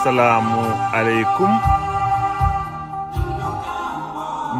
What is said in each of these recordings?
asalaamu aleykum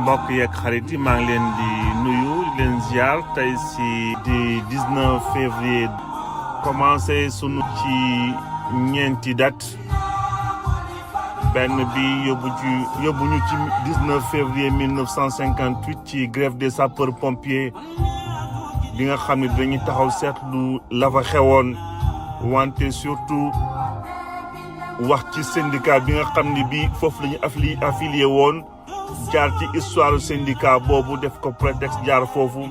mbokk yeeg xarit yi maa ngi leen di nuyu di leen ziar tey si di 19 février commencé sunu ci ñeenti date benn bi yóbbu ñu ci 19 février 1958 ci grève des sapeurs pompiers bi nga xam ne dañuy taxaw seetlu la fa xewoon wante surtout wax ci syndicat bi nga xam ne bii foofu la ñu affilié woon jaar ci histoire syndicat boobu def ko prétexte jaar foofu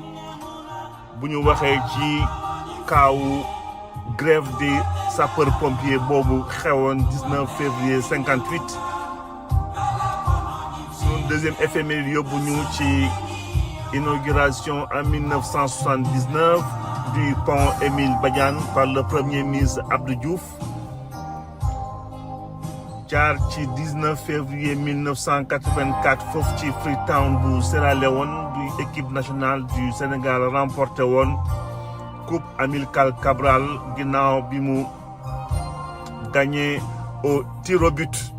bu ñu waxee ci kaawu grève des sapeurs pompiers boobu xewoon 19 février 58 suñu deuxième éphéméride yóbbu ñu ci inauguration en 1979 du pont Émile Badiane par le premier ministre Abdou Diouf jaar ci 19 février 1984 foofu ci Freetown bu Sierra Leone bu équipe nationale du Sénégal remporté woon coupe Amilcar Cabral ginnaaw bi mu gagné au tir au but.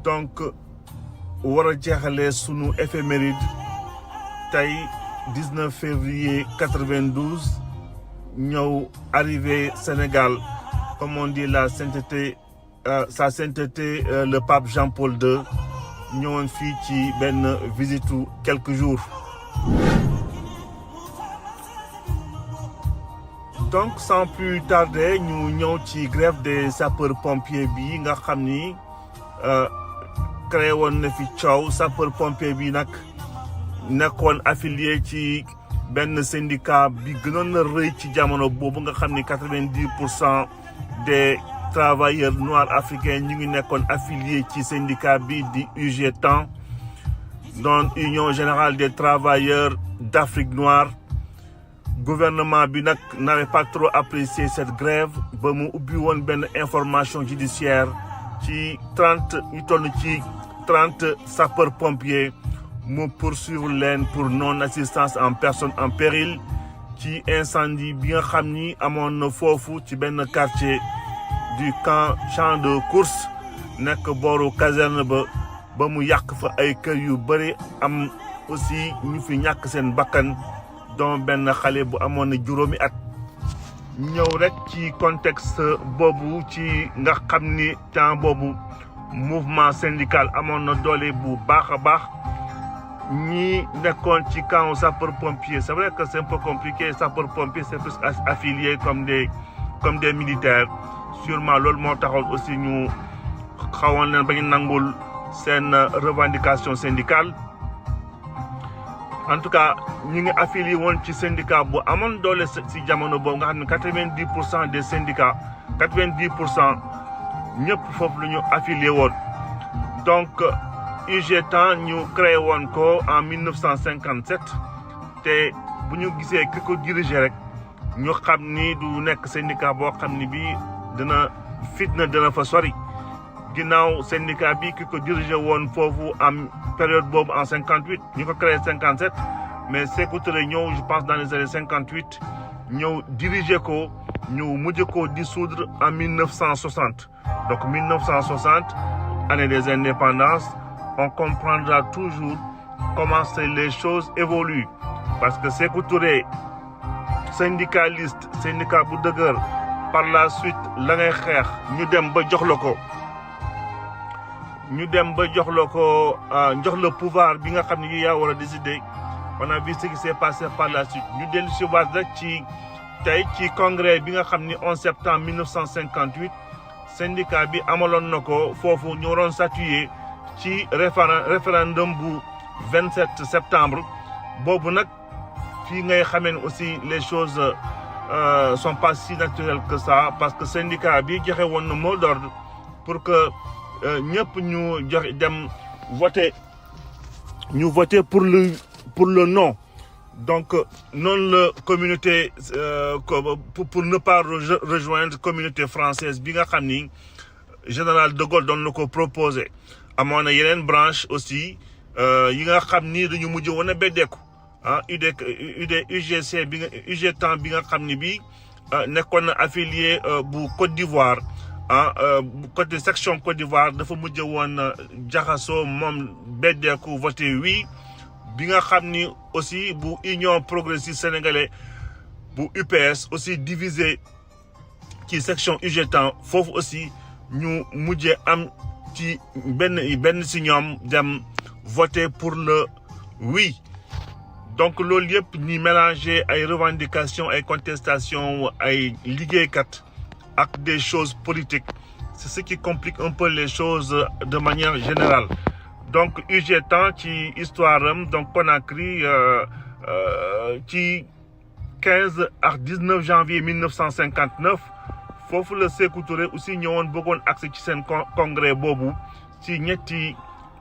Donc war a jeexalee sunu éphéméride tey 19 février 92 ñëw arrivé Sénégal comme on dit sa sainteté le pape Jean-Paul II ñëwoon fii ci benn visite quelques jours. Donc sans plus tarder ñu ñëw ci grève des sapeurs pompiers bi nga xam ni créé woon na fi coow sapeur pompier bi nag nekkoon affilié ci benn syndicat bi gënoon na rëy ci jamono boobu nga xam ni 90% des travailleurs noirs africains ñu ngi nekkoon affilié ci syndicat bi di UGTAN donc Union générale des travailleurs d'Afrique noire. Gouvernement bi nag n'avait pas trop apprécié cette grève ba mu ubbi woon benn information judiciaire ci 30 sapeurs pompiers mu poursuivre leen pour non assistance en personne en péril ci incendie bi nga xam ni amoon na foofu ci benn quartier du champ de course nekk booru caserne ba mu yàq fa ay kër yu bëri am aussi ñu fi ñàkk seen bakkan donc benn xale bu amoon na juróomi at. ñëw rek ci contexte boobu ci nga xam ni temps boobu mouvement syndical amoon na doole bu baax a baax ñi nekkoon ci camp sapeur pompier c'est vrai que c'est un peu compliqué sapeur pompier c'est plus affilié comme des militaires sûrement loolu moo taxoon aussi ñu xawoon leen ba ñu nangul seen revendication syndicale. En tout cas ñu ngi affilié woon ci syndicat bu amoon doole ci jamono boobu nga xam ne 90% des syndicats 90% ñëpp foofu la ñu affilié woon. Donc UGTAN ñu créé woon ko en 1957 te bu ñu gisee ki ko diriger rek ñu xam ni du nekk syndicat boo xam ni bii dina fa sori. ginnaaw syndicat bi ki ko dirigé woon foofu am période boobu en 58 ñu ko créé 57 mais Sékou Touré ñëw je pense dans les années 58 ñëw dirigé ko ñu mujj ko dissoudre en 1960 donc 1960 année des indépendances on comprendra toujours comment les choses évoluent parce que Sékou Touré syndicaliste syndicat bu dëgër par la suite la ngay xeex ñu dem ba jox la ko. jox le pouvoir bi nga xam ne yaa war a décider on a vu ce qui s'est passé par la suite ñu dellu si waat rek ci tey ci congrès bi nga xam ni 11 septembre 1958 syndicat bi amaloon na ko foofu ñu waroon statuer ci référendum bu 27 septembre boobu nag fii ngay xamee ne aussi les choses sont pas si naturelles que ça parce que syndicat bi joxe woon na mot d'ordre pour que ñëpp ñu joxe dem voter pour le non donc noonu la communauté pour ne pas rejoindre communauté française bi nga xam ni général de Gaulle doon na ko proposé amoon na yeneen branche aussi yi nga xam ni dañu mujj woon a beddeeku UGTAN bi nga xam ni bii nekkoon na affilié bu Côte d'Ivoire côté section Côte d'Ivoire dafa mujj woon jaxasoo moom beddeeku voté oui bi nga xam ni aussi bu Union progressiste sénégalais bu UPS aussi divisé ci section UGTAN foofu aussi ñu mujjee am ci benn si ñoom dem voter pour le oui. Donc loolu yëpp ñi mélanger ay revendications ay contestations ay liggéeykat ak des choses politiques c'est ce qui complique un peu les choses de manière générale. Donc UGTAN ci histoire am donc Conakry ci 15 ak 19 janvier 1959 foofu la Sékou Touré aussi ñëwoon bëggoon accès ci seen congrès boobu ci ñetti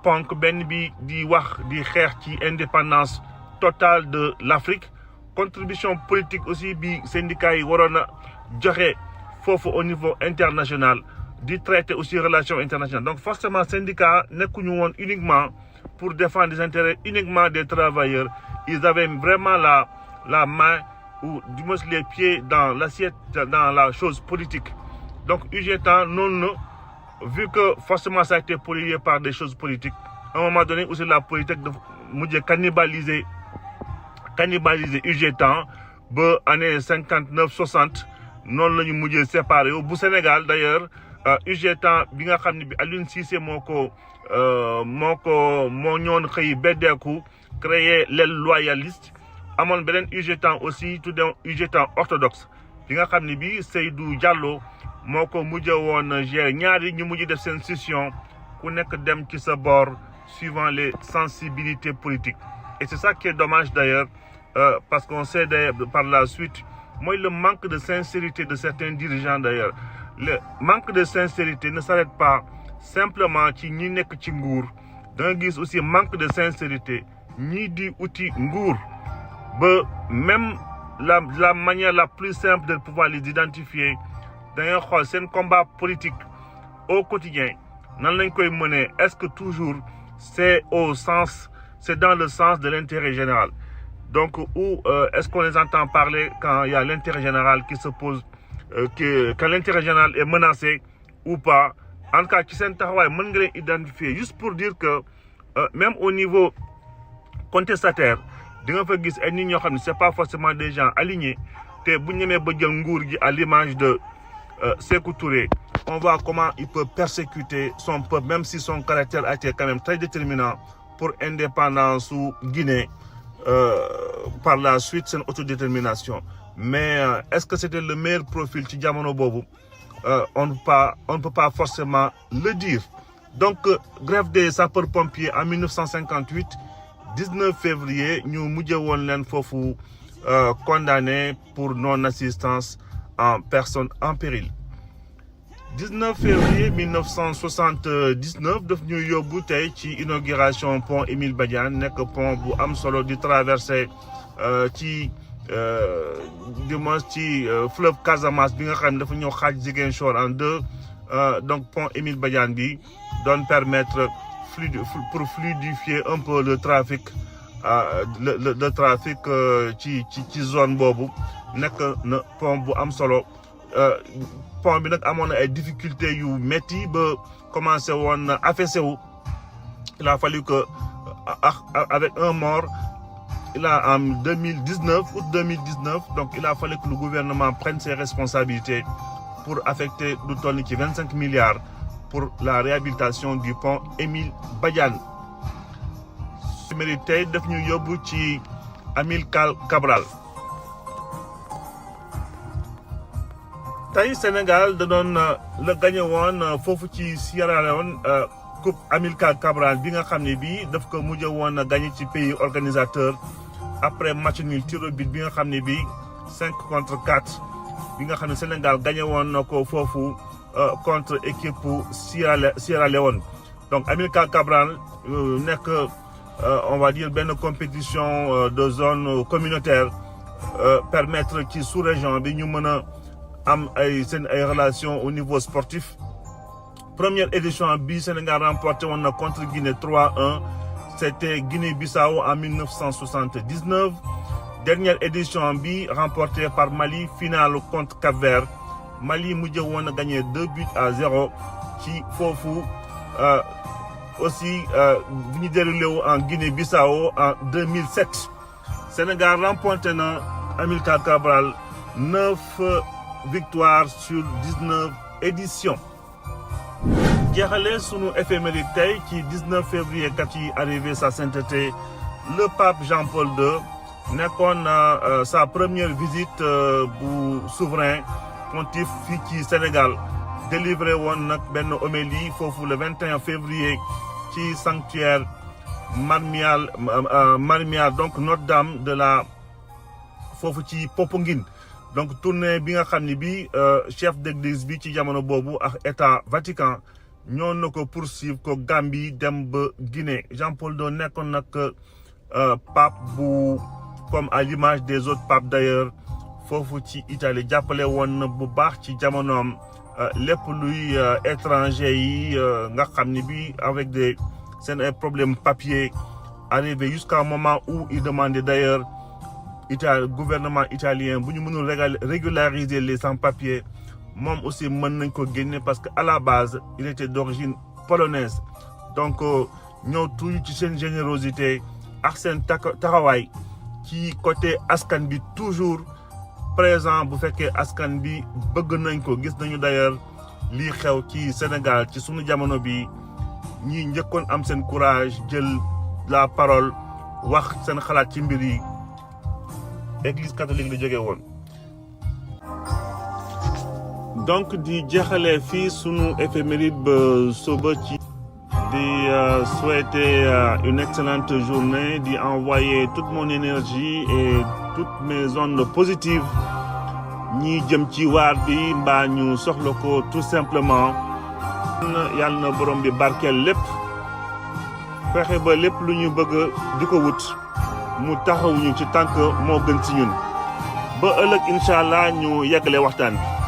ponk benn bi di wax di xeex ci indépendance totale de l'Afrique, contribution politique aussi bi syndicat yi waroon a joxe foofu au niveau international di traiter aussi relations internationales. Donc forcément syndicat nekkuñu woon uniquement pour défendre les intérêts uniquement des travailleurs. Ils avaient vraiment la main ou du moins les pieds dans l'assiette, dans la chose politique. Donc UGTAN non, vu que forcément ça a été pollué par des choses politiques, à un moment donné aussi la politique de mujjee cannibaliser UGTAN ba année 59-60 noonu la ñu mujjee séparé wu bu Sénégal d'ailleurs UGTAN bi nga xam ne bi Aliou Cissé moo ñoon xëy beddeeku créer l'aile loyaliste amoon beneen UGTAN aussi tuddee UGTAN orthodoxe bi nga xam ne bi Seydou Diallo moo ko mujjee woon gérer ñaari ñu mujj def seen scission ku nekk dem ci sa bord suivant les sensibilités politiques. Et c'est ça qui est dommage d'ailleurs parce qu'on sait par la suite mooy le manque de sincérité de certains dirigeants d'ailleurs. Le manque de sincérité ne s'arrête pas simplement ci ñi nekk ci nguur da nga gis aussi manque de sincérité ñii di uti nguur ba même la manière la plus simple de pouvoir les identifier da ngay xool seen combat politique au quotidien nan lañ koy mener est-ce que toujours c'est dans le sens de l'intérêt général. Donc ou est-ce qu'on les entend parler quand il y a l'intérêt général qui se pose quand l'intérêt général est menacé ou pas. En tout cas ci seen taxawaay mën nga leen identifier juste pour dire que même au niveau contestataire di nga fa gis ay nit ñoo xam ne c'est pas forcément des gens alignés te bu ñu ñemee ba jël nguur gi à l'image de Sékou Touré, on voit comment il peut persécuter son peuple même si son caractère a été quand même très déterminant pour indépendance su Guinée par la suite seen autodétermination. Mais est-ce que c'était le meilleur profil ci jamono boobu on ne peut pas forcément le dire. Donc grève des sapeurs-pompiers en 1958 19 février ñu mujjee woon leen foofu condamné pour non-assistance en personne en péril. 19 février 1979 daf ñu yóbbu tey ci inauguration pont Émile Badiane nekk pont bu am solo di traversé ci du moins ci fleuve Casamance bi nga xam ne dafa ñëw xaaj Ziguinchor en deux donc pont Émile Badiane bi doon permettre pour fluidifier un peu le trafic le trafic ci zone boobu nekk na pont bu am solo. Pont bi nag amoon na ay difficultés yu métti ba commencé woon affaissé wu. Il a fallu que avec un mort en 2019 août 2019 donc il a fallu que le gouvernement prenne ses responsabilités pour affecter lu toll ci 25 milliards pour la réhabilitation du pont Émile Badiane. su mérité daf ñu yóbbu ci Amilcar Cabral. tey Sénégal da doon la gagné woon foofu ci Sierra Leone coupe Amilcar Cabral bi nga xam ne bii daf ko mujj woon gagné ci pays organisateur après match nul tir au but bi nga xam ne bii 5-4 bi nga xam ne Sénégal gagné woon na ko foofu contre équipe Sierra Leone. Donc Amilcar Cabral nekk on va dire benn compétition de zone communautaire permettre ci sous-région bi ñu mën a am ay relations au niveau sportif. Première édition bi Sénégal remporté woon na contre Guinée 3-1. C'était Guinée-Bissau en 1979. Dernière édition bi remportée par Mali, finale contre Cap-Vert. Mali mujj woon a gagné 2-0 ci foofu aussi bu ñu déroulé wu en Guinée-Bissau en 2007 Sénégal remporté na Amilcar Cabral 9 victoires sur 19 éditions. jeexale sunu éphéméride tey ci 19 février kat yi arrivé sa sainteté le pape Jean-Paul II nekkoon sa première visite bu souverain pontife fii ci Sénégal délivré woon nag benn homélie foofu le 21 février ci sanctuaire Marmial donc Notre-Dame de la foofu ci Popenguine donc tournée bi nga xam ne bi chef d'église bi ci jamono boobu ak état Vatican ñoo na ko poursuivre ko Gambie dem ba Guinée Jean-Paul II nekkoon nag pape bu comme à l'image des autres papes d'ailleurs foofu ci Italie jàppale woon na bu baax ci jamonoom lépp luy étranger yi nga xam ne bi avec des seen ay problèmes papier arrivé jusqu'à un moment où il demandait d'ailleurs gouvernement italien bu ñu mënul régulariser les sans-papiers moom aussi mën nañ ko génne parce que à la base il était d'origine polonaise donc ñëw tuuti ci seen générosité ak seen taxawaay ci côté askan bi toujours présent bu fekkee askan bi bëgg nañ ko gis nañu d'ailleurs lii xew ci Sénégal ci sunu jamono bi ñi njëkkoon am seen courage jël la parole wax seen xalaat ci mbir yi église catholique la jógee woon. donc di jeexalee fii sunu éphéméride ba suba ci di souhaiter une excellente journée di envoyer toute mon énergie et toutes mes ondes positives ñi jëm ci waar bi mbaa ñu soxla ko tout simplement yàlla na borom bi barkeel lépp fexe ba lépp lu ñu bëgg di ko wut mu taxawuñu ci tànk moo gën ci ñun ba ëllëg incha allah ñu yeggale waxtaan bi